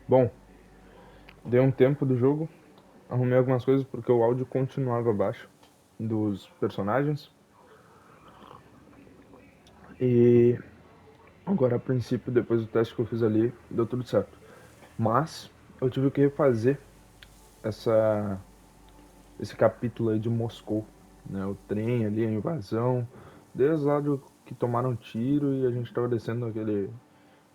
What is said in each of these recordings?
Bom, dei um tempo do jogo, arrumei algumas coisas porque o áudio continuava baixo dos personagens. E agora, a princípio, depois do teste que eu fiz ali, deu tudo certo. Mas eu tive que refazer essa, esse capítulo aí de Moscou, né? O trem ali, a invasão, desde lá que tomaram tiro e a gente tava descendo aquele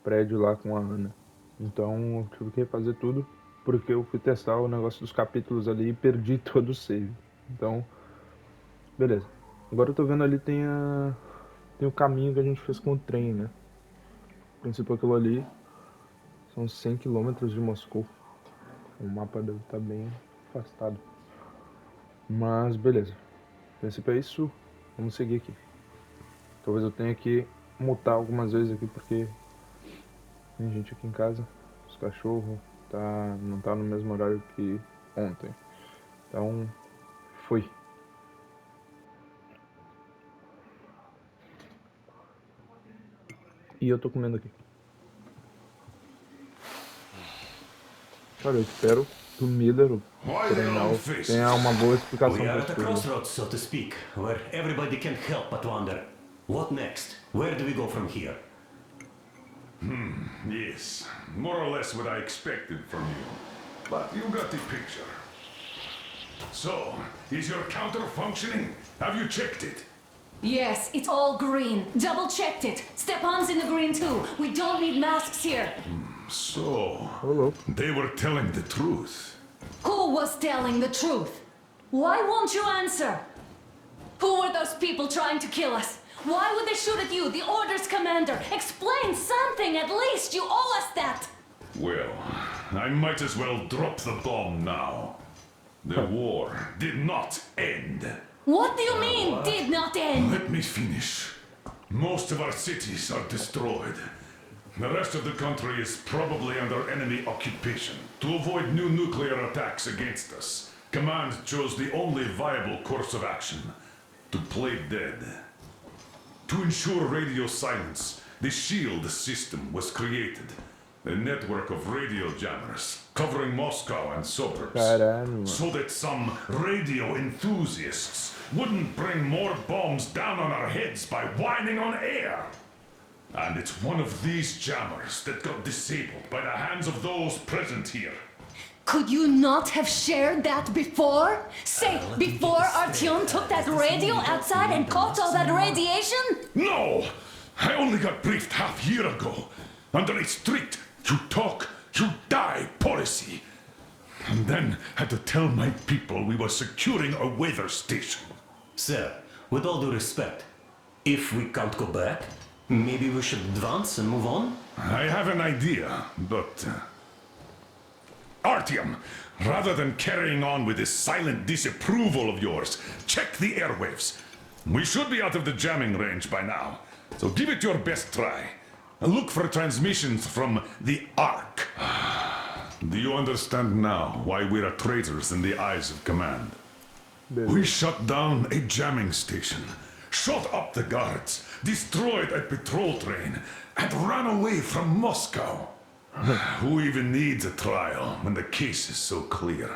prédio lá com a Ana. Então eu tive que refazer tudo porque eu fui testar o negócio dos capítulos ali e perdi todo o save. Então, beleza. Agora eu tô vendo ali tem o caminho que a gente fez com o trem, né? A princípio aquilo ali são 100 quilômetros de Moscou. O mapa deve estar bem afastado. Mas beleza. A princípio é isso. Vamos seguir aqui. Talvez eu tenha que mutar algumas vezes aqui porque tem gente aqui em casa. Os cachorros não tá no mesmo horário que ontem. Então, foi. E eu tô comendo aqui. Cara, eu espero que o Miller, o Why their own Trenal, tenha faces? uma boa We explicação are pra at isso a tudo. crossroads, so to speak, where everybody can't help but wonder, what next? Where do we go from here? Yes, more or less what I expected from you. But you got the picture. So, is your counter functioning? Have you checked it? Yes, it's all green. Double checked it. Stepan's in the green too. We don't need masks here. So, Ô, louco. they were telling the truth. Who was telling the truth? Why won't you answer? Who were those people trying to kill us? Why would they shoot at you, the Order's commander? Explain something at least. You owe us that. Well, I might as well drop the bomb now. The war did not end. What do you mean, did not end? Let me finish. Most of our cities are destroyed. The rest of the country is probably under enemy occupation. To avoid new nuclear attacks against us, Command chose the only viable course of action: to play dead. To ensure radio silence, the SHIELD system was created. A network of radio jammers covering Moscow and suburbs. Caralho, mano. So that some radio enthusiasts wouldn't bring more bombs down on our heads by whining on air. And it's one of these jammers that got disabled by the hands of those present here. Could you not have shared that before? Say, before Artyom took that radio outside and caught all that radiation? No! I only got briefed half year ago, under a strict you talk, you die policy. And then had to tell my people we were securing a weather station. Sir, with all due respect, if we can't go back, maybe we should advance and move on? I have an idea, but... Artyom, rather than carrying on with this silent disapproval of yours, check the airwaves. We should be out of the jamming range by now, so give it your best try. Look for transmissions from the Ark. Do you understand now why we're traitors in the eyes of Command? We shut down a jamming station, shot up the guards, destroyed a patrol train, and ran away from Moscow. Who even needs a trial when the case is so clear?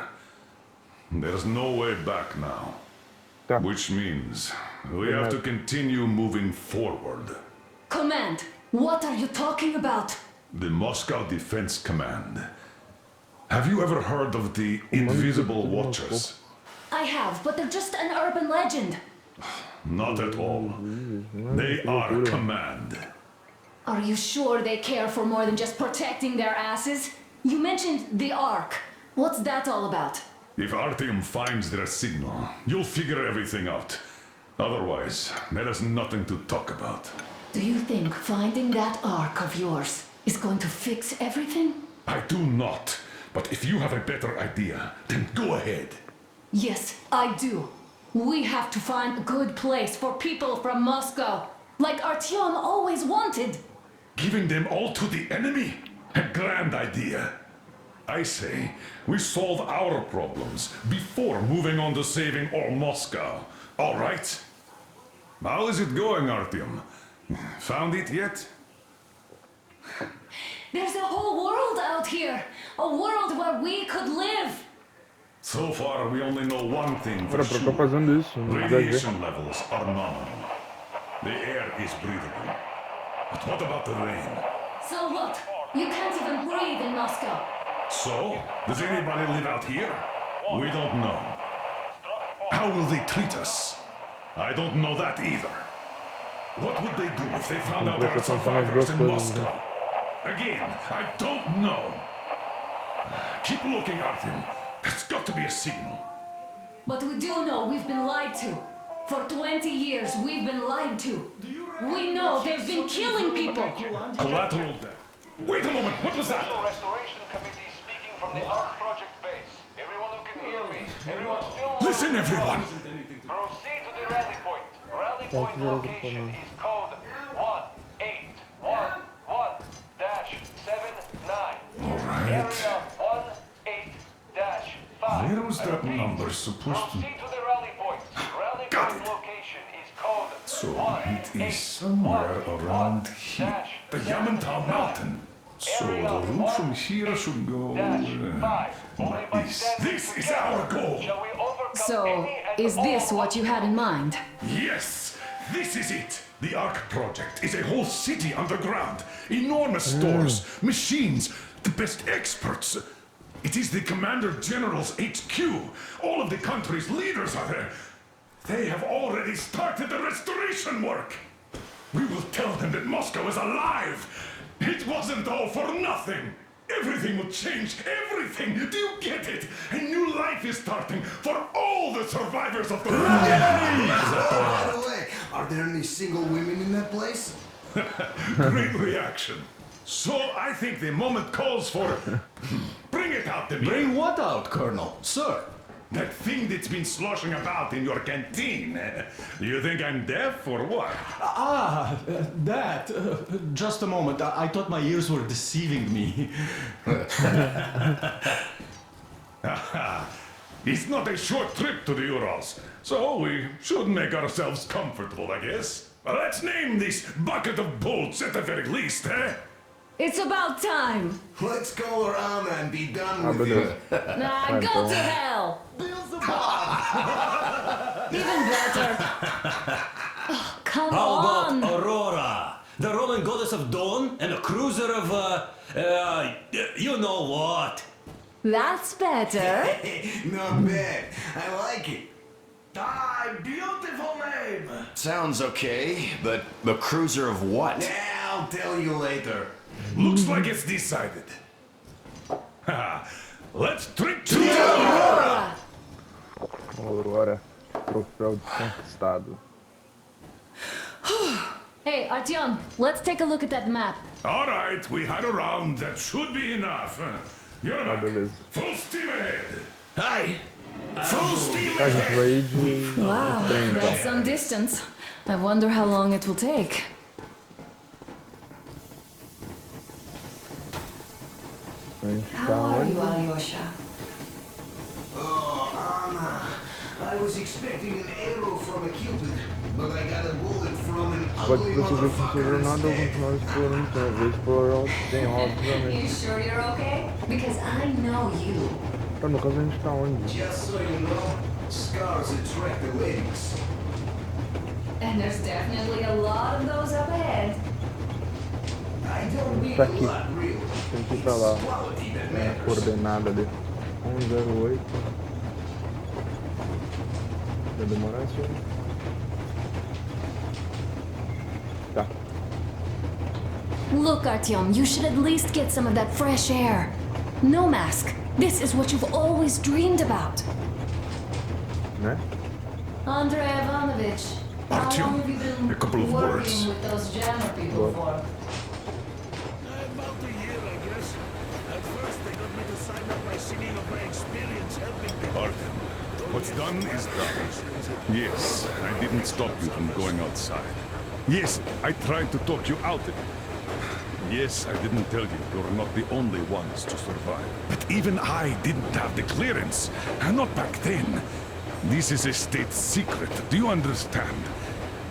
There's no way back now. Tá. Which means we have to continue moving forward. Command, what are you talking about? The Moscow Defense Command. Have you ever heard of the Invisible Watchers? I have, but they're just an urban legend. Not at all. They are Command. Are you sure they care for more than just protecting their asses? You mentioned the Ark. What's that all about? If Artyom finds their signal, you'll figure everything out. Otherwise, there is nothing to talk about. Do you think finding that Ark of yours is going to fix everything? I do not. But if you have a better idea, then go ahead. Yes, I do. We have to find a good place for people from Moscow, like Artyom always wanted. Giving them all to the enemy? A grand idea. I say, we solve our problems before moving on to saving all Moscow. All right? How is it going, Artyom? Found it yet? There's a whole world out here. A world where we could live. So far, we only know one thing for Ora, pra eu tô sure. fazendo isso, não dá ver. Radiation levels are nominal. The air is breathable. But what about the rain? So what? You can't even breathe in Moscow. So, does anybody live out here? We don't know. How will they treat us? I don't know that either. What would they do if they found out there are survivors in Moscow? Again, I don't know. Keep looking at him. There's got to be a signal. But we do know we've been lied to. For 20 years, we've been lied to. We know they've been killing people. Collateral death. Wait a moment, what was that? Restoration Committee speaking from the Ark Project base. Everyone who can hear me. Everyone still... Listen, everyone. Proceed to the rally point. Rally point location is code 1811-79. Alright. Area 18-5. Where was that number supposed to... Proceed to the rally point. Rally Got point it. location is code So, it is somewhere around here. The Yamantau Mountain. So, the route from here should go... like this. This is our goal. Shall we overcome So, any and is this all what you had in mind? Yes, this is it. The Ark Project is a whole city underground. Enormous stores, machines, the best experts. It is the Commander General's HQ. All of the country's leaders are there. They have already started the restoration work. We will tell them that Moscow is alive. It wasn't all for nothing. Everything will change. Everything. Do you get it? A new life is starting for all the survivors of the By the way, are there any single women in that place? Great reaction. So I think the moment calls for... Bring it out to me. Bring what out, Colonel? Sir? That thing that's been sloshing about in your canteen. You think I'm deaf or what? That. Just a moment. I thought my ears were deceiving me. It's not a short trip to the Urals, so we should make ourselves comfortable, I guess. Let's name this bucket of bolts at the very least, eh? It's about time. Let's call her Anna and be done with beleza. it. Nah, go to hell. Even better. Oh, come How on. about Aurora? The Roman goddess of dawn and a cruiser of, you know what? That's better. Not bad. I like it. Beautiful name! Sounds okay, but the cruiser of what? Yeah, I'll tell you later. Looks like it's decided. Let's drink to Aurora! Aurora, troféu conquistado. Hey, Artyom, let's take a look at that map. All right, we had a round. That should be enough. You're back. beleza. Full steam ahead. Hi. Full steam A gente ahead. vai de Wow, trem, então. that's some distance. I wonder how long it will take. A gente tá How are you, onde? Alyosha? Oh, Anna. I was expecting an arrow from a cupid, but I got a bullet from an Pode ugly perceber que não motherfucker seja nada, vou instead. continuar explorando, então eu vou explorar o que tem, You obviamente. sure you're okay? Because I know you. Tá, no caso a gente tá onde? Just so you know, scars attract the ladies. And there's definitely a lot of those up ahead. I don't need Tá a aqui. lot, really. Tem que ir pra lá. Quality that É a matters. coordenada ali. 108. Vai demorar isso aí? Tá. Look, Artyom, you should at least get some of that fresh air. No mask. This is what you've always dreamed about. Né? Andrei Ivanovich, how Artyom, long have you been a couple of working words. with those jammer people for? About a year, I guess. At first, they got me to sign up by singing of my experience helping people. Artem, what's done is done. Yes, I didn't stop you from going outside. Yes, I tried to talk you out of it. Yes, I didn't tell you you're not the only ones to survive. But even I didn't have the clearance. Not back then. This is a state secret. Do you understand?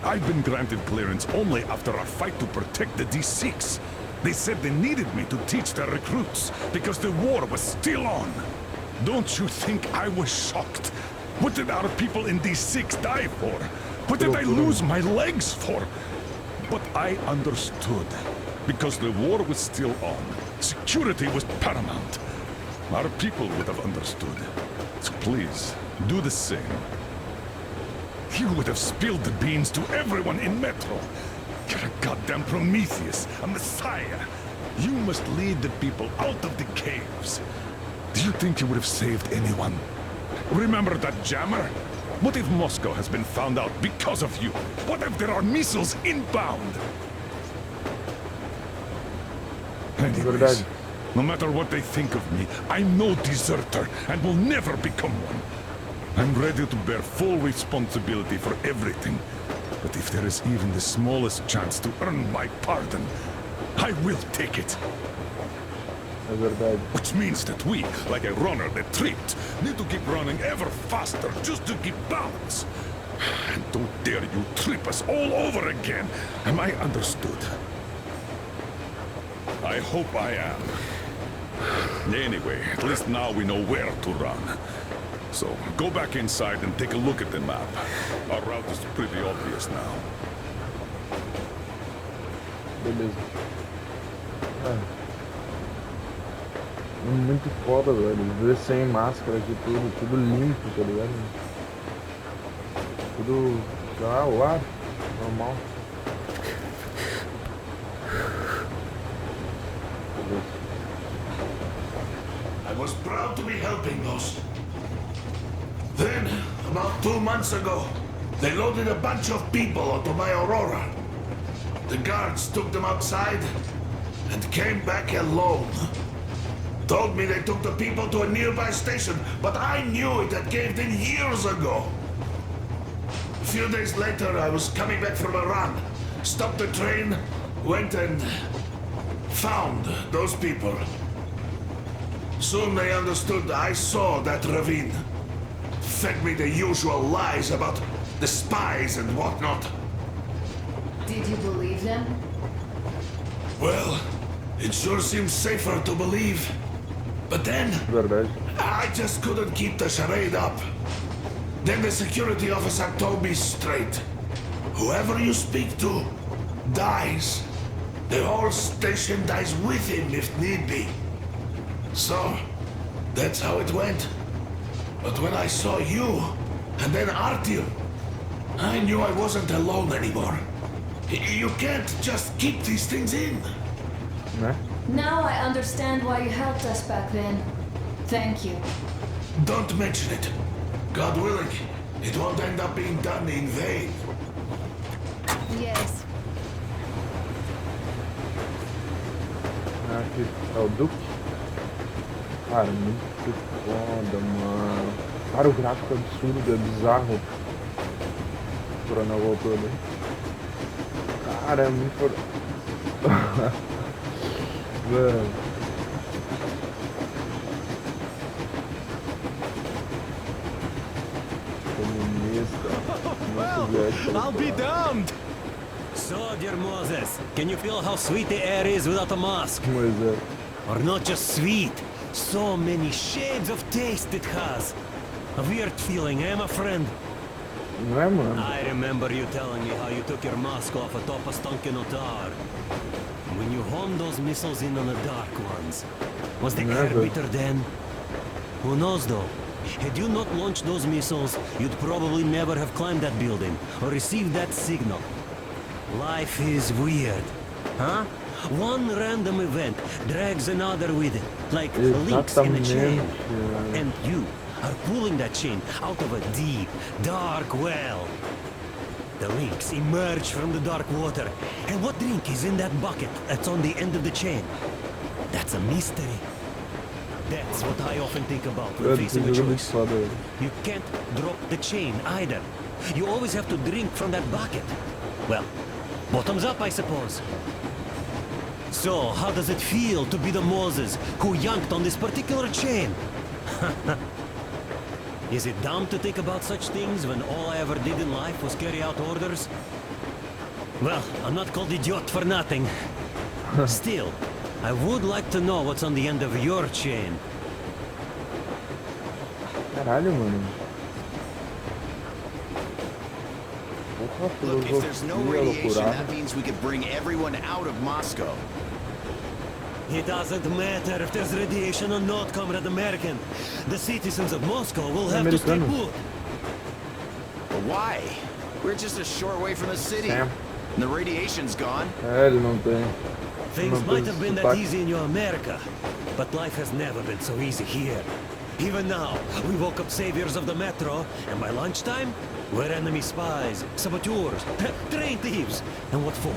I've been granted clearance only after a fight to protect the D6. They said they needed me to teach their recruits because the war was still on. Don't you think I was shocked? What did our people in D6 die for? What did I lose my legs for? But I understood. Because the war was still on. Security was paramount. Our people would have understood. So please, do the same. You would have spilled the beans to everyone in Metro. You're a goddamn Prometheus, a messiah. You must lead the people out of the caves. Do you think you would have saved anyone? Remember that jammer? What if Moscow has been found out because of you? What if there are missiles inbound? Anyways, no matter what they think of me, I'm no deserter and will never become one. I'm ready to bear full responsibility for everything. But if there is even the smallest chance to earn my pardon, I will take it. Which means that we, like a runner that tripped, need to keep running ever faster just to keep balance. And don't dare you trip us all over again. Am I understood? I hope I am. Anyway, at least now we know where to run. So, go back inside and take a look at the map. Our route is pretty obvious now. Beleza. É muito foda, velho. Ver sem máscara de tudo limpo, tá ligado? Tudo, sei lá, o ar, normal. I was proud to be helping those. Then, about 2 months ago, they loaded a bunch of people onto my Aurora. The guards took them outside and came back alone. Told me they took the people to a nearby station, but I knew it had caved in years ago. A few days later, I was coming back from a run, stopped the train, went and found those people. Soon they understood I saw that ravine. Fed me the usual lies about the spies and whatnot. Did you believe them? Well, it sure seems safer to believe. But then, Verdade. I just couldn't keep the charade up. Then the security officer told me straight. Whoever you speak to dies. The whole station dies with him if need be. So, that's how it went. But when I saw you, and then Artyom, I knew I wasn't alone anymore. You can't just keep these things in. Né? Now I understand why you helped us back then. Thank you. Don't mention it. God willing, it won't end up being done in vain. Yes. Aqui é o Duke. Cara, muito foda, mano. Cara, o gráfico é absurdo, é bizarro. O coronel voltou ali. Cara, é muito foda. Mano. Comunista. I'll be damned! So, dear Moses, can you feel how sweet the air is without a mask? Pois é. Or not just sweet, so many shades of taste it has. A weird feeling, eh, my friend? Não é, mano? I remember you telling me how you took your mask off atop a stunken otar. When you homed those missiles in on the dark ones. Was the air Never. bitter then? Who knows though? Had you not launched those missiles, you'd probably never have climbed that building or received that signal. Life is weird, huh? One random event drags another with it, like links in a chain. Exatamente. And you are pulling that chain out of a deep, dark well. The links emerge from the dark water. And what drink is in that bucket that's on the end of the chain? That's a mystery. That's what I often think about when facing a Muito choice. foda, velho. You can't drop the chain either. You always have to drink from that bucket. Well, bottoms up, I suppose. So, how does it feel to be the Moses who yanked on this particular chain? Is it dumb to think about such things when all I ever did in life was carry out orders? Well, I'm not called idiot for nothing. Still, I would like to know what's on the end of your chain. Caralho, mano. Porra, Look, if there's no filosofia, radiation, loucurada. that means we could bring everyone out of Moscow. It doesn't matter if there's radiation or not, Comrade American. The citizens of Moscow will have to stay Americano. put. But why? We're just a short way from the city. Sam. And the radiation's gone. É, ele não tem. Things Não might tem have been that sotaque. easy in your America, but life has never been so easy here. Even now, we woke up saviors of the metro, and by lunchtime, we're enemy spies, saboteurs, train thieves. And what for?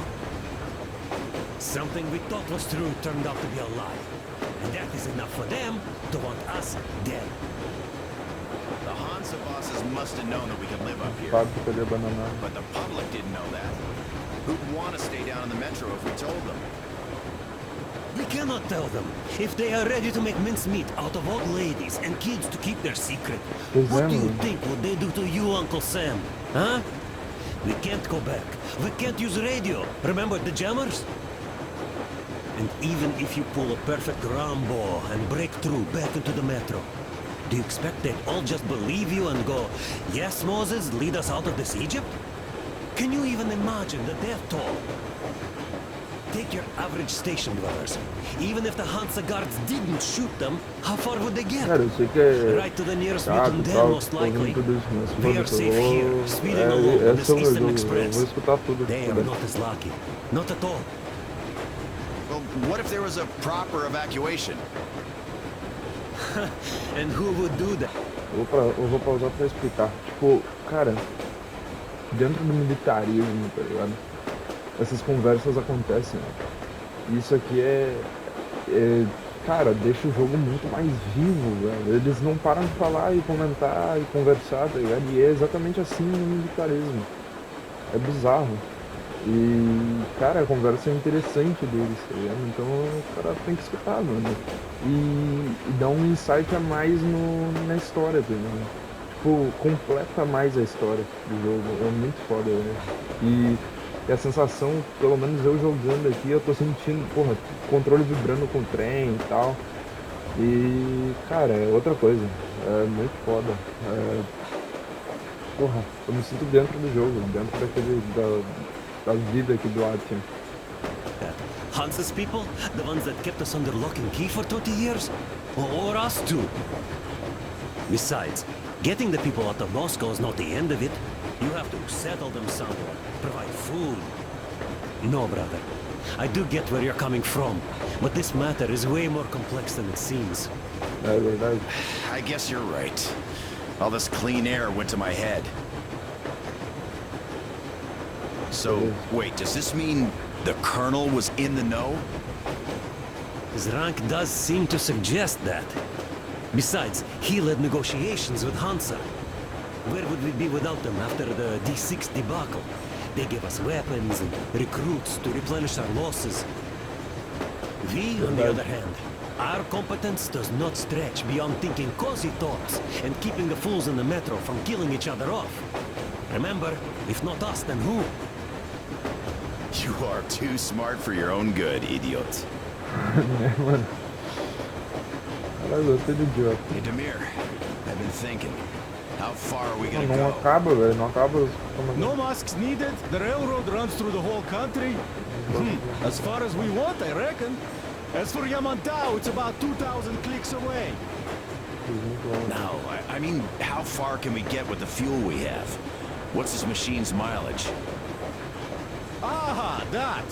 Something we thought was true turned out to be a lie. And that is enough for them to want us dead. The Hansa bosses must have known that we could live up here. Fábrica de abandonada. But the public didn't know that. Who'd want to stay down in the metro if we told them? We cannot tell them. If they are ready to make mincemeat out of old ladies and kids to keep their secret, Pois what é, do you mano. think would they do to you, Uncle Sam? Huh? We can't go back. We can't use radio. Remember the jammers? And even if you pull a perfect Rambo and break through back into the metro, do you expect they'd all just believe you and go, yes, Moses, lead us out of this Egypt? Can you even imagine the death toll? Take your average station dwellers. Even if the Hansa guards didn't shoot them, how far would they get? Cara, eu sei que é Right to the nearest chato Newton e den, tal, most tô ouvindo likely. tudo isso, mas We are foda-se, safe eu here, vou... speeding along on É this sobre o Eastern jogo, eu Express. vou escutar tudo. They que are puder. not as lucky. Not at all. Well, what if there was a proper evacuation? And who would do that? Eu vou pausar pra explicar. Tipo, cara, dentro do militarismo, tá ligado? Essas conversas acontecem. Isso aqui cara, deixa o jogo muito mais vivo, velho. Eles não param de falar e comentar e conversar, tá ligado? E é exatamente assim no militarismo. É bizarro. E, cara, a conversa é interessante deles, tá ligado? Então o cara tem que escutar, mano. E dá um insight a mais na história, tá ligado? Tipo, completa mais a história do jogo. É muito foda, velho. E a sensação, pelo menos eu jogando aqui, eu tô sentindo, porra, controle vibrando com o trem e tal. E, cara, é outra coisa. É muito foda. Porra, eu me sinto dentro do jogo, dentro da vida aqui do Atia. Hansa's people? The ones that kept us under lock and key for 20 years? Or us too? Besides, getting the people out of Moscow is not the end of it. You have to settle them somewhere, provide food. No, brother. I do get where you're coming from, but this matter is way more complex than it seems. É verdade. I guess you're right. All this clean air went to my head. So, wait, does this mean the Colonel was in the know? His rank does seem to suggest that. Besides, he led negotiations with Hansa. Where would we be without them after the D6 debacle? They gave us weapons and recruits to replenish our losses. We, on the other hand, our competence does not stretch beyond thinking cozy thoughts and keeping the fools in the metro from killing each other off. Remember, if not us, then who? You are too smart for your own good, idiot. Né, mano? Caralho, gostei do idiota. Hey, Demir, I've been thinking. How far are we gonna Não go? acaba, velho. Não acaba. No masks needed. The railroad runs through the whole country. As far as we want, I reckon. As for Yamantau, it's about 2,000 clicks away. No, I mean, how far can we get with the fuel we have? What's this machine's mileage? Ah, that.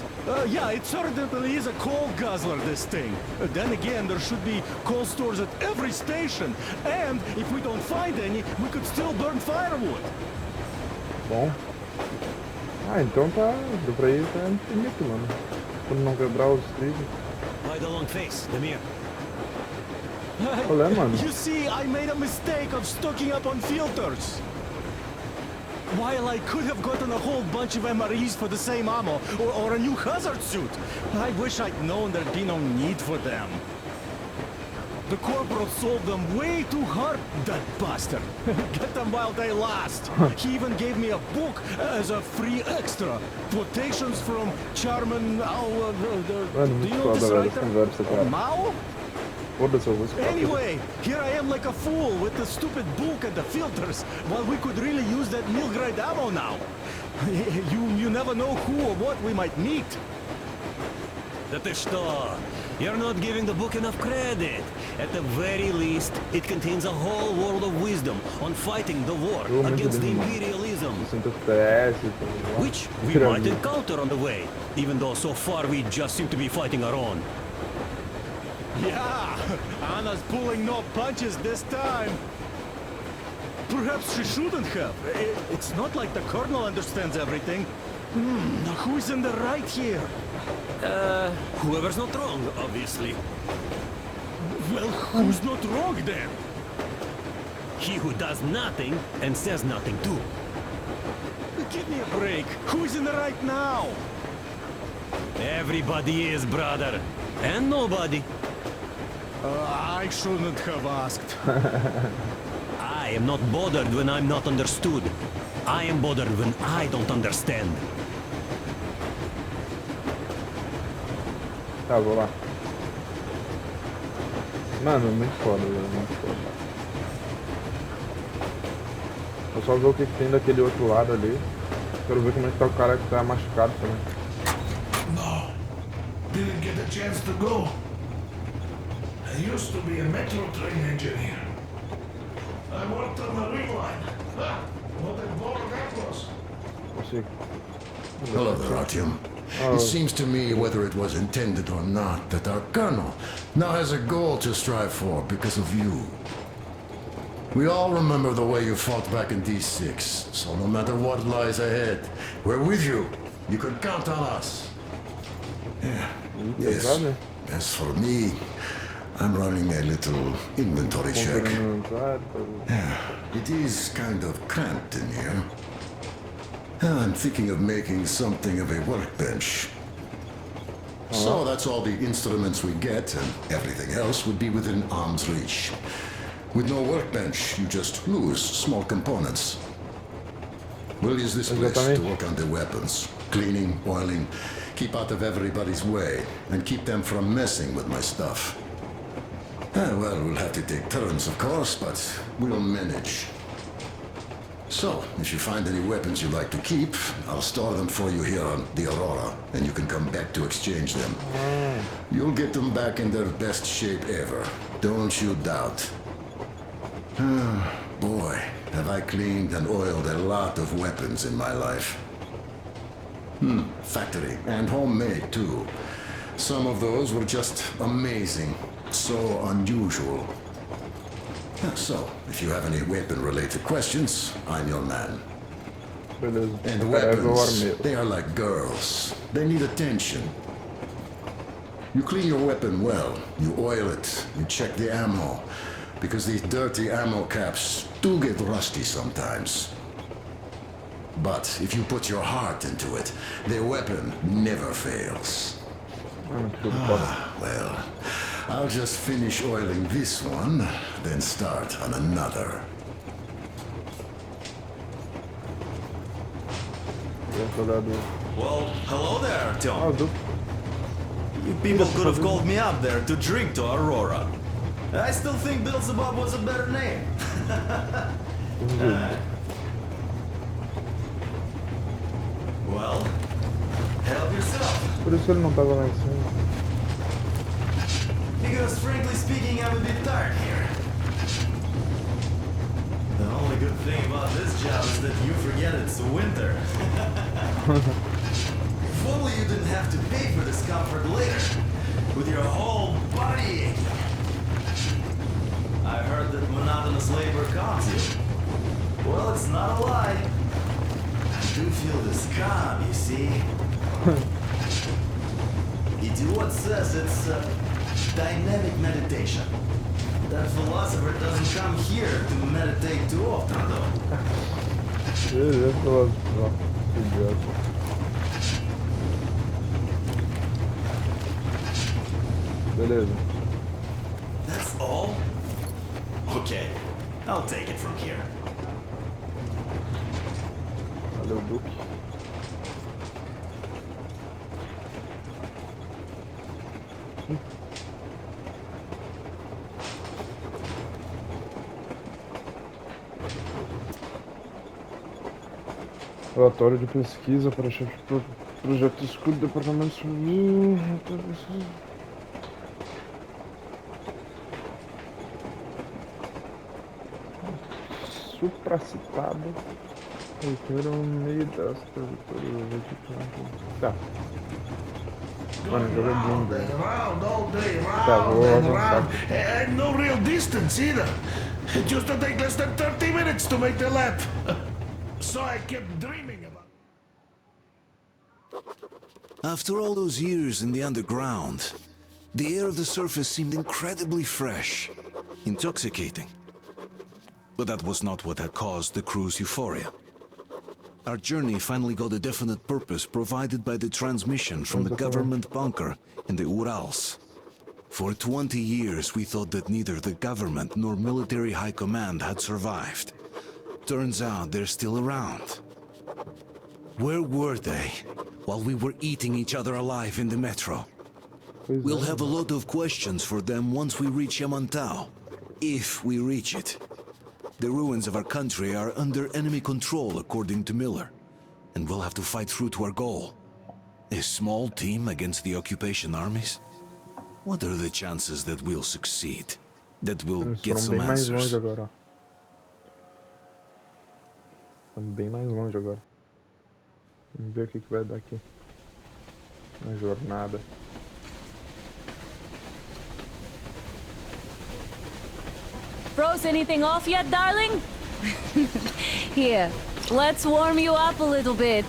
Yeah, it certainly is a coal guzzler, this thing. Then again, there should be coal stores at every station. And if we don't find any, we could still burn firewood. Bom. Ah, então tá. Deu pra ir até infinito, mano. Quando não quebrar os trilhos. Why the long face, Demir? Olé, mano. You see, I made a mistake of stocking up on filters. While I could have gotten a whole bunch of MREs for the same ammo, or a new hazard suit, I wish I'd known there'd be no need for them. The corporal sold them way too hard, that bastard. Get them while they last. He even gave me a book as a free extra. Quotations from Charman... Mano, do you muito know foda, this velho, writer? essa conversa, cara. Mao? Foda-se, eu vou escutar. Anyway, here I am like a fool with the stupid book and the filters, while we could really use that mil-grade ammo now. You never know who or what we might meet. That is что? You're not giving the book enough credit. At the very least, it contains a whole world of wisdom on fighting the war Eu aumento against the bem, mano. imperialism, 60 FPS, tá ligado? which we Tira might ali. encounter on the way, even though so far we just seem to be fighting our own. Yeah, Anna's pulling no punches this time. Perhaps she shouldn't have. It's not like the Colonel understands everything. Who's in the right here? Whoever's not wrong, obviously. Well, who's not wrong then? He who does nothing and says nothing too. Give me a break. Who's in the right now? Everybody is, brother. And nobody. I shouldn't have asked. I am not bothered when I'm not understood. I am bothered when I don't understand. Tá, vou lá. Mano, muito foda, velho, muito foda. Vou só ver o que tem daquele outro lado ali. Quero ver como é que tá o cara que tá machucado também. No, didn't get a chance to go. I used to be a metro train engineer. I worked on the ring line. What a bore that was. Consigo. Hello there, Artyom. It seems to me, whether it was intended or not, that our colonel now has a goal to strive for because of you. We all remember the way you fought back in D6, so no matter what lies ahead, we're with you. You can count on us. Yeah. Yes. Pesado, As for me, I'm running a little inventory check. Yeah, it is kind of cramped in here. I'm thinking of making something of a workbench. So that's all the instruments we get, and everything else would be within arm's reach. With no workbench, you just lose small components. We'll use this place to work on the weapons. Cleaning, oiling, keep out of everybody's way, and keep them from messing with my stuff. Well, we'll have to take turns, of course, but we'll manage. So, if you find any weapons you like to keep, I'll store them for you here on the Aurora, and you can come back to exchange them. You'll get them back in their best shape ever. Don't you doubt. Boy, have I cleaned and oiled a lot of weapons in my life. Factory and homemade too. Some of those were just amazing. So unusual. So, if you have any weapon-related questions, I'm your man. Beleza. And Cara, eu vou weapons, armeiro. they are like girls. They need attention. You clean your weapon well, you oil it, you check the ammo, because these dirty ammo caps do get rusty sometimes. But if you put your heart into it, the weapon never fails. Show de bola. Well, I'll just finish oiling this one, then start on another. Well, hello there, Tom. Ah, do... You people could have called me up there to drink to Aurora. I still think Beelzebub was a better name. Well, help yourself. Por isso ele não tava lá em cima. Because frankly speaking, I'm a bit tired here. The only good thing about this job is that you forget it's winter. If only you didn't have to pay for this comfort later, with your whole body aching. I heard that monotonous labor calms you. Well, it's not a lie. I do feel this calm, you see. Idiot says it's dynamic meditation. That philosopher doesn't come here to meditate too often, though. Beleza, ó. Idiota. That's That's all? Okay, I'll take it from here. Valeu, Duque. Relatório de pesquisa para chefe de projeto escudo do departamento civil. Supracitado. Reitero no meio das trajetórias. Tá. Mano, o jogo é lindo, velho. Round all day, Tá, round vou and avançar round. aqui. And no real distance either. It used to take less than 30 minutes to make the lap. So I kept dreaming about. After all those years in the underground, the air of the surface seemed incredibly fresh, intoxicating. But that was not what had caused the crew's euphoria. Our journey finally got a definite purpose provided by the transmission from the government bunker in the Urals. For 20 years we thought that neither the government nor military high command had survived. Turns out they're still around. Where were they while we were eating each other alive in the metro? We'll have a lot of questions for them once we reach Yamantau, if we reach it. The ruins of our country are under enemy control, according to Miller, and we'll have to fight through to our goal. A small team against the occupation armies? What are the chances that we'll succeed? That we'll Eles get foram some bem mais answers? longe agora, ó. Estamos bem mais longe agora. Vamos ver o que vai dar aqui. Na jornada. Froze anything off yet, darling? Here, let's warm you up a little bit.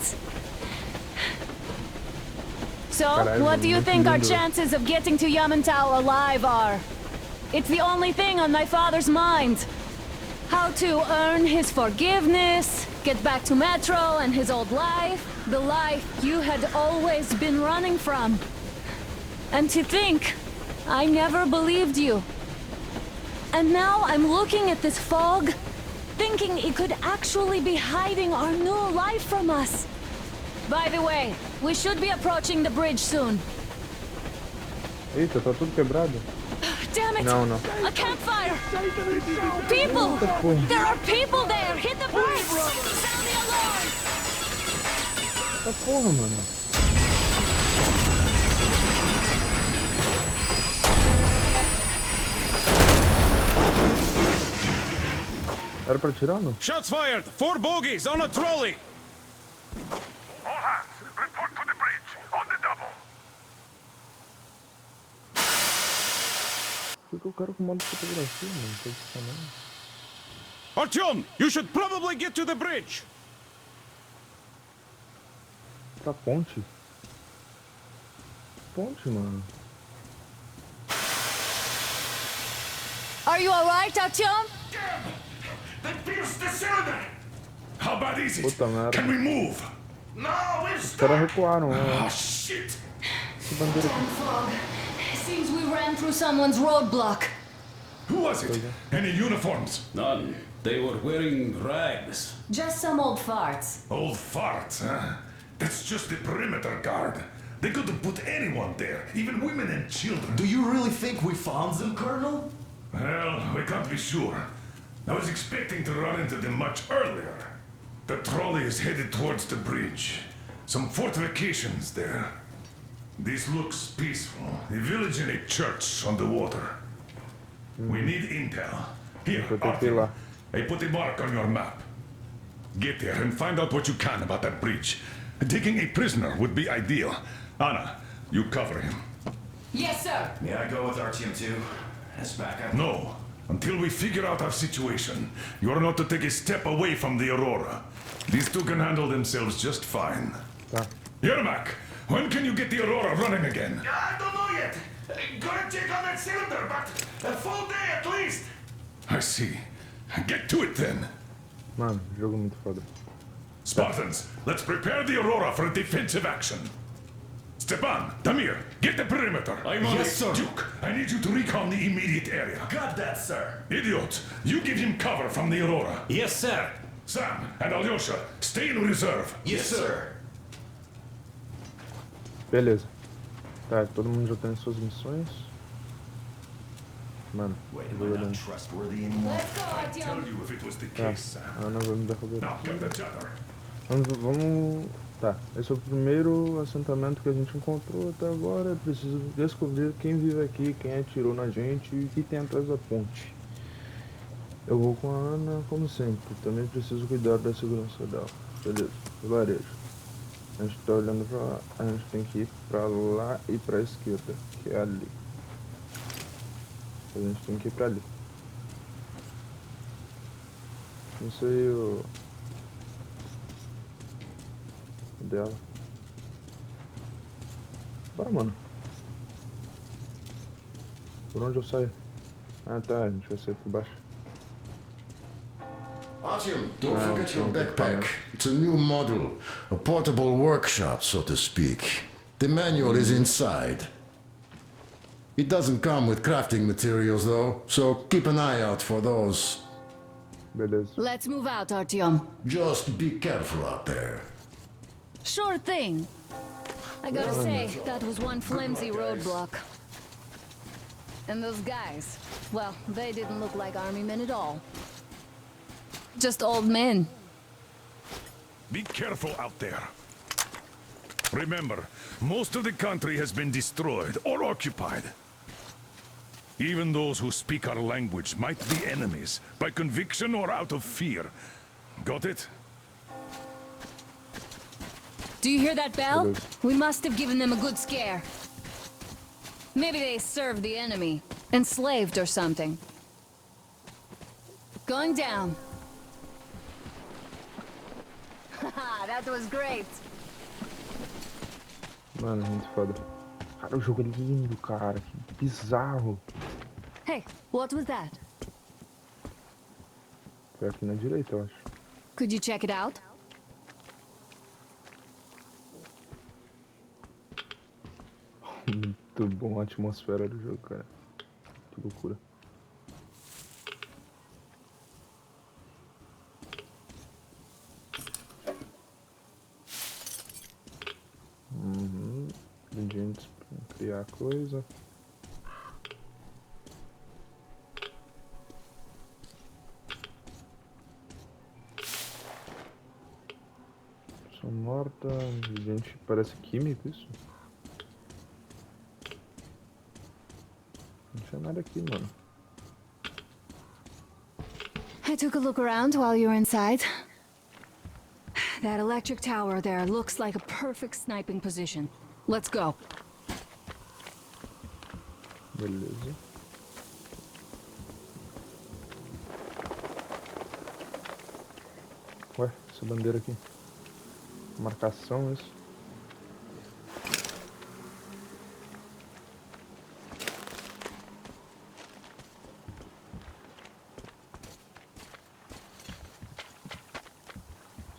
So, Caralho, what do you muito think our lindo. chances of getting to Yamantau alive are? It's the only thing on my father's mind. How to earn his forgiveness, get back to Metro and his old life, the life you had always been running from. And to think, I never believed you. And now I'm looking at this fog, thinking it could actually be hiding our new life from us. By the way, we should be approaching the bridge soon. Eita, tá tudo quebrado? Damn it! Não, não. A campfire! People! There are people there! Hit the brakes! Sound the alarm! Tá porra, mano. Era pra tirar, não? Shots fired! 4 bogies on a trolley! All hands, report to the bridge, on the double. Por que o cara com modo de fotografia, mano? Tá de sacanagem. Artyom, you should probably get to the bridge! Pra ponte? Ponte, mano. Are you alright, Artyom? They pierced the cylinder! How bad is it? Puta merda. Can we move? No, we're Os caras stuck! recuaram, ó. Oh, shit! Que bandeira aqui. Fog. Seems we ran through someone's roadblock. Who was it? Any uniforms? None. They were wearing rags. Just some old farts. Old farts, huh? That's just the perimeter guard. They could have put anyone there, even women and children. Do you really think we found them, Colonel? Well, we can't be sure. I was expecting to run into them much earlier. The trolley is headed towards the bridge. Some fortifications there. This looks peaceful. A village and a church on the water. We need intel. Here, Vou ter que ir lá. I put a mark on your map. Get there and find out what you can about that bridge. Taking a prisoner would be ideal. Anna, you cover him. Yes, sir. May I go with Artyom too? As backup? No. Until we figure out our situation, you are not to take a step away from the Aurora. These two can handle themselves just fine. Tá. Yermak, when can you get the Aurora running again? I don't know yet. Gonna check on that cylinder, but a full day at least. I see. Get to it then. Mano, jogo muito foda. Spartans, let's prepare the Aurora for a defensive action. Stepan, Damir, get the perimeter. I'm on it, sir. Duke, I need you to recon the immediate area. Got that, sir. Idiot, you give him cover from the Aurora. Yes, sir. Sam and Alyosha, stay in reserve. Yes, sir. Beleza. Tá, todo mundo já tem suas missões. Mano, Wait, eu am vou I not olhando. trustworthy anymore? Let's go, Tell Artyom. you if it was the Tá, case, Sam. Ana vai me derrubar. Now get the tether. Vamos. Tá, esse é o primeiro assentamento que a gente encontrou até agora. É preciso descobrir quem vive aqui, quem atirou na gente e o que tem atrás da ponte. Eu vou com a Ana, como sempre. Também preciso cuidar da segurança dela. Beleza, vilarejo. A gente tá olhando pra lá. A gente tem que ir pra lá e pra esquerda, que é ali. A gente tem que ir pra ali. Não sei o... dela. Bora, mano. Por onde eu saio? Ah, tá. A gente vai sair por baixo. Artyom, don't Ah, forget your okay, backpack. fine. It's a new model, a portable workshop, so to speak. The manual is inside. It doesn't come with crafting materials, though, so keep an eye out for those. Beleza. Let's move out, Artyom. Just be careful out there. Sure thing. I gotta say, that was one flimsy roadblock. And those guys, well, they didn't look like army men at all. Just old men. Be careful out there. Remember, most of the country has been destroyed or occupied. Even those who speak our language might be enemies, by conviction or out of fear. Got it? Do you hear that bell? Hello. We must have given them a good scare. Maybe they served the enemy. Enslaved or something. Going down. Haha, that was great. Mano, muito foda. Cara, o jogo é lindo, cara. Que bizarro. Hey, what was that? Foi aqui na direita, eu acho. Could you check it out? Muito bom a atmosfera do jogo, cara. Que loucura. Ingredientes pra criar coisa. São morta, ingrediente parece químico isso. Não tinha nada aqui, mano. I took a look around while you were inside. That electric tower there looks like a perfect sniping position. Let's go. Beleza. Ué, essa bandeira aqui. Marcação, isso.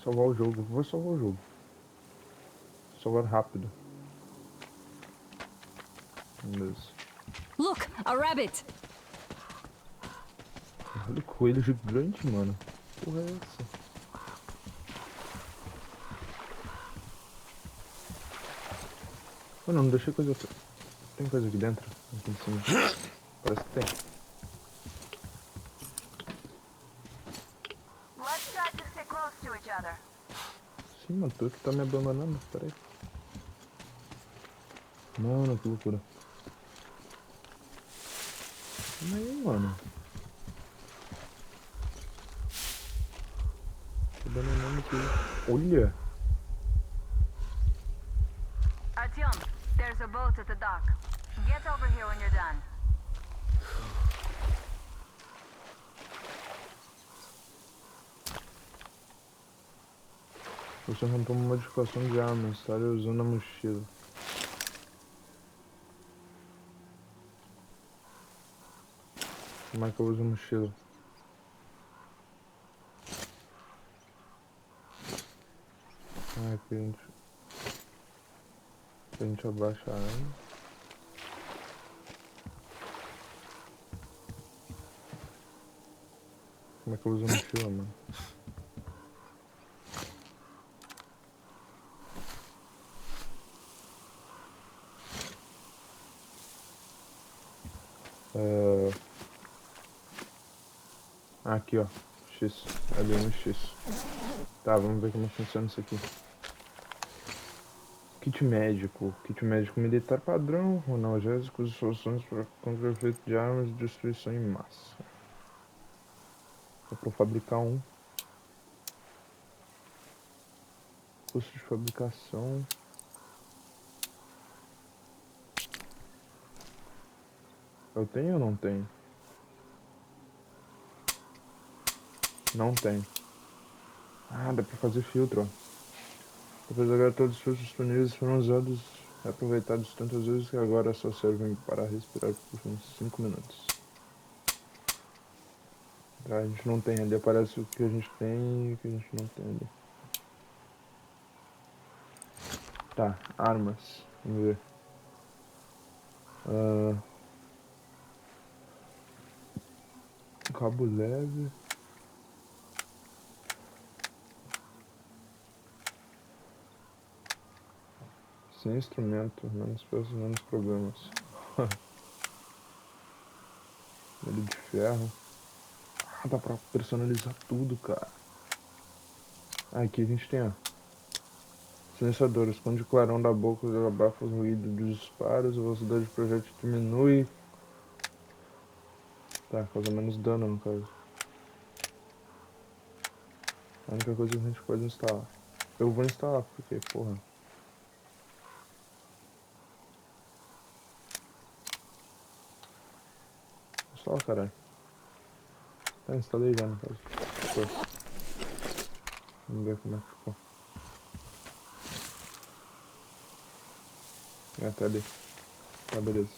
Salvar o jogo. Vou salvar o jogo. Salvar rápido. Beleza. Look, a rabbit. Olha o coelho gigante, mano. Que porra é essa? Mano, não deixei coisa. Tem coisa aqui dentro? Aqui em cima. Parece que tem. Let's try to stay close to each other. Sim, mano, tu que tá me abandonando. Pera aí. Mano, que loucura. Calma aí, mano. Tô abandonando aqui. Olha! Artyom, there's a boat at the dock. Get over here when you're done. Você encontrou uma modificação de arma. Estarei usando a mochila. Como é que eu uso a mochila? Ah, aqui, gente. A gente abaixa a arma. Como é que eu uso a mochila, mano? Aqui, ó. X. L1 X. Tá, vamos ver como funciona isso aqui. Kit médico. Kit médico militar padrão. Analgésicos e soluções contra o efeito de armas e destruição em massa. Dá pra fabricar um. Custo de fabricação. Eu tenho ou não tenho? Não tem. Ah, dá pra fazer filtro, ó. Depois agora todos os filtros disponíveis foram usados e aproveitados tantas vezes que agora só servem para respirar por uns 5 minutos. Tá, a gente não tem ali, aparece o que a gente tem e o que a gente não tem ali. Tá, armas. Vamos ver. Cabo leve. Sem instrumento, menos pesos, menos problemas. Ele de ferro. Ah, dá pra personalizar tudo, cara. Aqui a gente tem, ó. Silenciador, esconde o clarão da boca, abafa o ruído dos disparos, a velocidade do projétil diminui. Tá, causa menos dano no caso. A única coisa que a gente pode instalar. Eu vou instalar, porque, porra. Instala, caralho. Tá, instalei já no caso. Foi. Vamos ver como é que ficou. É, tá ali. Tá, beleza.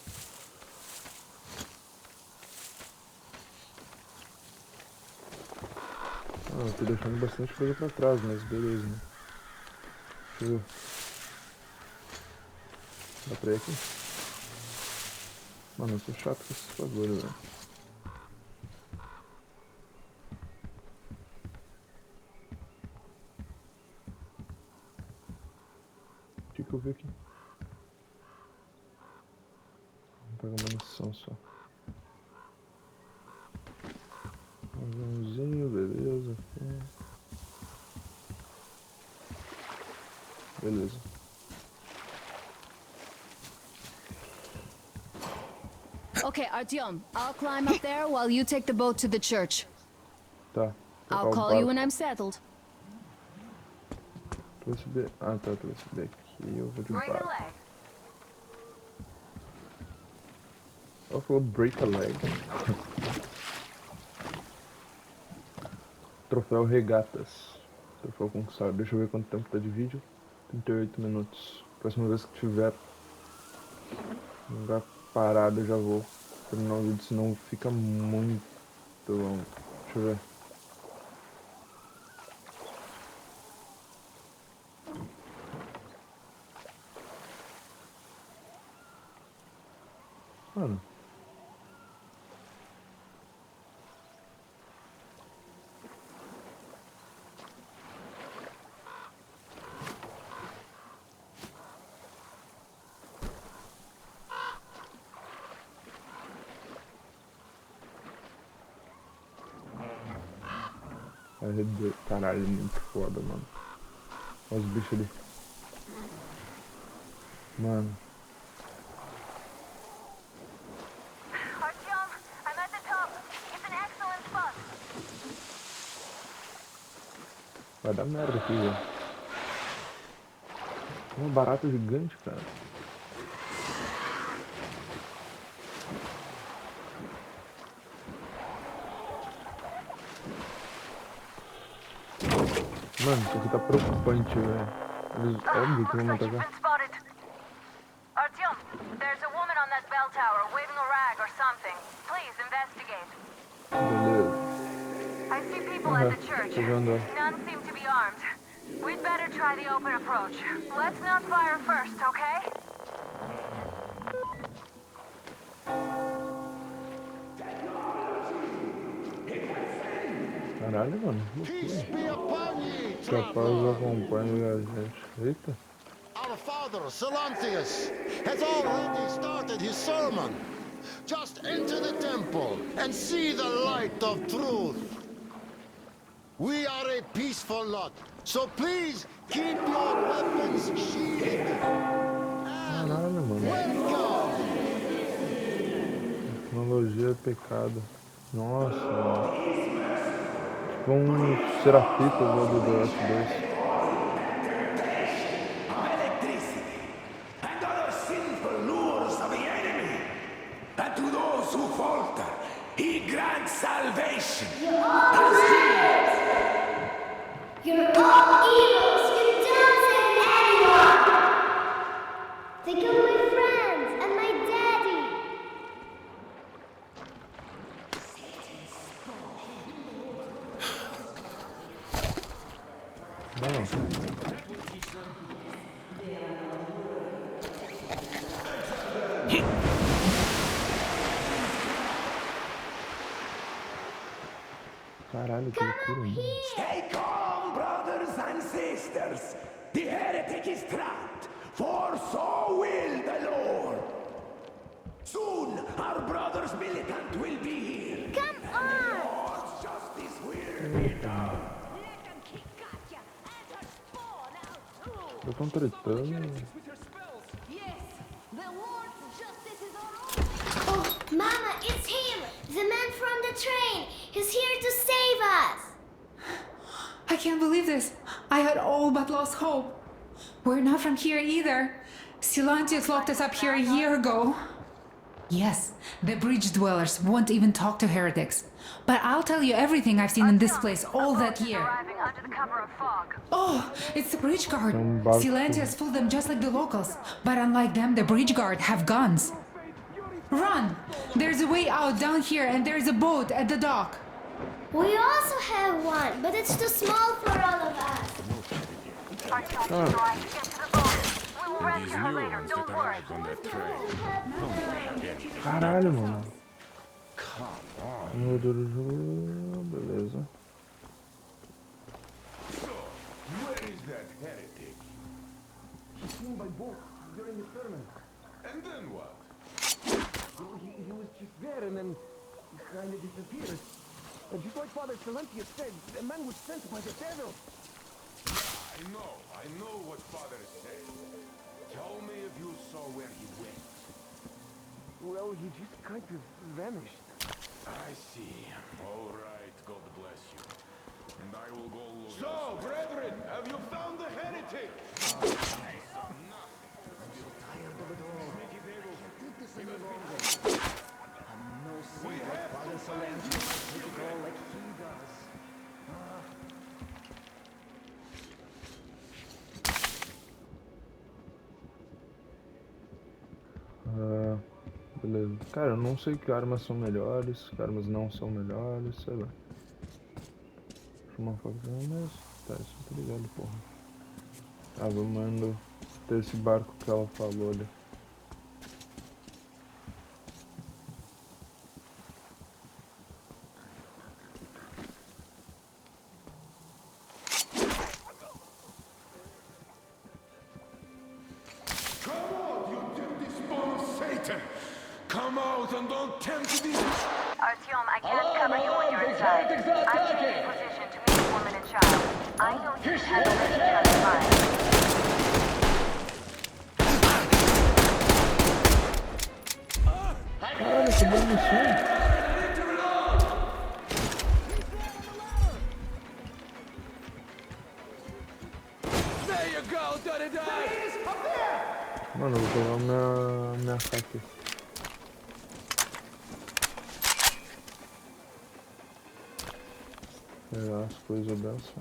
Ah, eu tô deixando bastante coisa pra trás, mas beleza, né? Deixa eu ver. Dá pra ir aqui? Mano, eu sou chato com esses bagulho, velho. O que eu vi aqui? Vou pegar uma munição só. Aviãozinho, beleza. Beleza. Okay, Artyom, I'll climb up there while you take the boat to the church. Tá. I'll call you when I'm settled. Tu vai subir. Ah, tá, tu vai subir aqui. Eu vou de Break a barco. leg. Ela falou break a leg. Troféu regatas. Troféu conquistado. Deixa eu ver quanto tempo tá de vídeo. 38 minutos. Próxima vez que tiver um lugar parado eu já vou terminar o vídeo, senão fica muito longo. Deixa eu ver. Mano. Caralho, muito foda, mano. Olha os bichos ali. Mano. Artyom, I'm at the top. It's an excellent spot. Vai dar merda aqui, velho. Uma barata gigante, cara. Mano, isso aqui tá preocupante, velho. Eles, óbvio que vão me atacar. Artyom, there's a woman on that bell tower waving a rag or something. Please investigate. Beleza. I see people at the church. Tô vendo. None seem to be armed. We'd better try the open approach. Let's not fire first, okay? Caralho, mano. Peace be upon ye, Que a paz traveler. acompanhe a gente. Eita. Our father, Silanthius, has already started his sermon. Just enter the temple and see the light of truth. We are a peaceful lot, so please keep your weapons sheathed. Caralho, mano. Welcome! Tecnologia é pecado. Nossa, mano. Tipo um Serafitas lá do The Last 2. Of electricity and other sinful lures of the enemy. And to those who falter, he grants salvation. You're all evils! You don't save anyone! They killed my friends and my daddy! Caralho, que loucura, mano. Stay calm, brothers and sisters. The heretic is trapped, for so will the Lord. Soon, our brother's militant will be here. Come on! Lord's justice will be done. Eu tô tretando. Oh, Mama, it's him! The man from the train! He's here to save us! I can't believe this. I had all but lost hope. We're not from here either. Silanthius locked us up here a year ago. Yes, the bridge dwellers won't even talk to heretics. But I'll tell you everything I've seen in this place all that year. Under the cover of fog. Oh, it's the bridge guard. Silanthius fooled them just like the locals. But unlike them, the bridge guard have guns. Run! There's a way out down here and there's a boat at the dock. We also have one, but it's too small for all of us. These new ones that arrived on that train. Caralho, mano. Meu Deus do jogo. Beleza. So, where is that heretic? He's seen by boat during the sermon. And then what? Well, he was just there and then he kind of disappeared. Just like Father Silanthius said, the man was sent by the devil. I know what Father said. Tell me if you saw where he went. Well, he just kind of vanished. I see. All right, God bless you. And I will go look. So, brethren, have you found the heretic? Beleza. Cara, eu não sei que armas são melhores, que armas não são melhores, sei lá. Uma favela, mas tá, isso tá ligado, porra. Ah, vamos indo ter esse barco que ela falou ali. Come out and don't tempt me! Artyom, I can't cover you when you're inside. I'm changing position to meet a woman and child. I know you can handle this just fine. Caralho, que bom missão! Mano, eu vou pegar minha faca. Pegar as coisas dessa.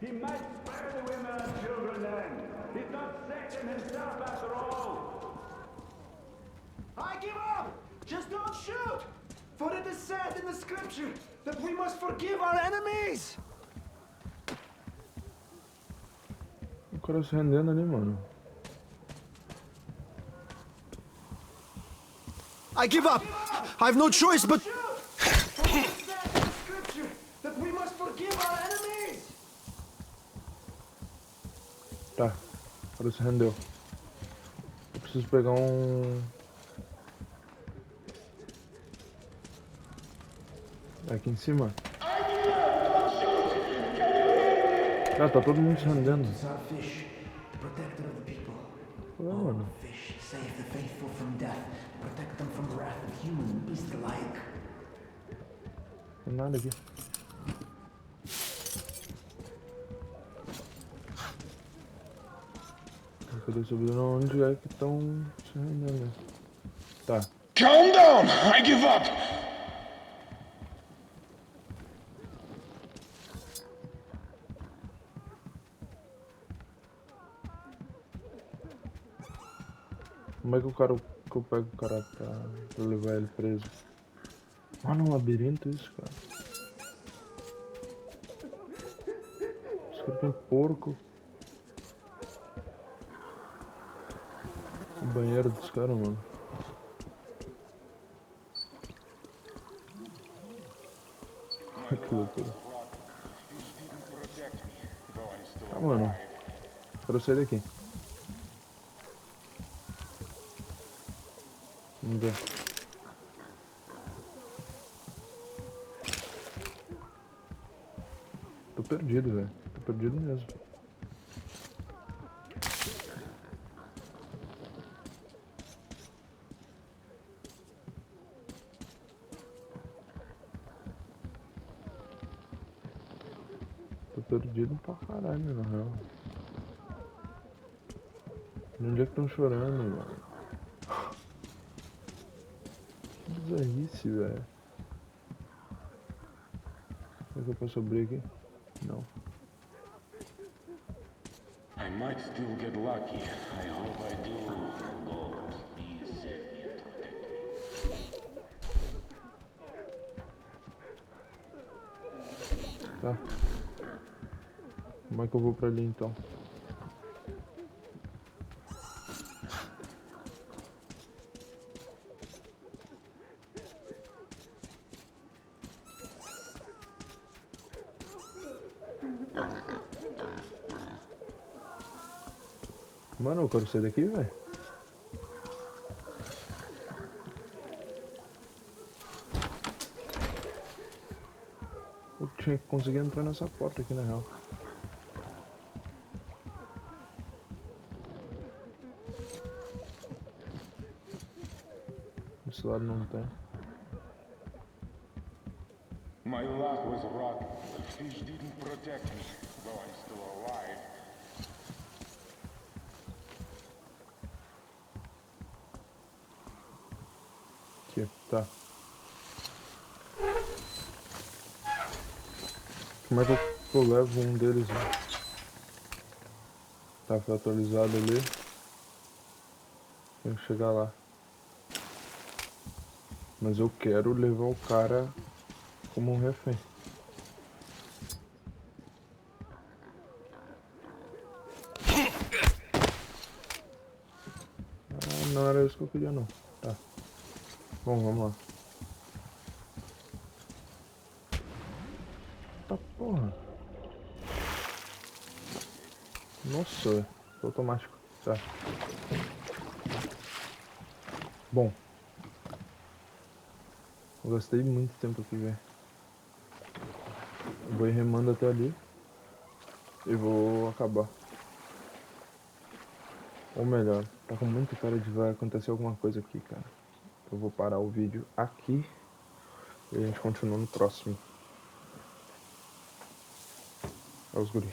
He might spare the women and children then. He's not Satan himself after all. I said in the scripture that we must forgive our enemies. O cara se rendendo ali, mano. I give up. I have no choice but. That we must forgive our enemies. Tá, o cara se rendeu. Eu preciso pegar um... Aqui em cima. Ah, tá todo mundo se rendendo. Protector of the people. Ué, mano. Fish, save the faithful from death. Protect them from the wrath of human and beast alike. Tem nada aqui. Eu queria saber onde é que estão se rendendo. Tá. Calm down! I give up! Como é que eu pego o cara pra levar ele preso? Ah, no labirinto isso, cara. Os caras tem porco. O banheiro dos caras, mano. Que loucura. Ah, mano. Quero sair daqui. Vamos ver. Tô perdido, velho. Tô perdido mesmo. Tô perdido pra caralho, na real. Onde é que estão chorando, mano? Que bizarrice, velho. Será que eu posso abrir aqui? Não. I might still get lucky. I hope I do. Lord, please save me and protect me. Tá. Como é que eu vou pra ali então? Mano, eu quero sair daqui, velho. Eu tinha que conseguir entrar nessa porta aqui, na real. Desse lado não tem. My luck was rotten. The fish didn't protect me, though I'm still alive. Aqui, tá. Como é que eu levo um deles, né? Tá, foi atualizado ali. Tem que chegar lá. Mas eu quero levar o cara como um refém. Ah, não era isso que eu queria não. Tá. Bom, vamos lá. Tá porra. Nossa, é automático. Tá. Bom. Eu gastei muito tempo aqui, velho. Vou ir remando até ali. E vou acabar. Ou melhor, tá com muita cara de vai acontecer alguma coisa aqui, cara. Eu vou parar o vídeo aqui. E a gente continua no próximo. É os guri.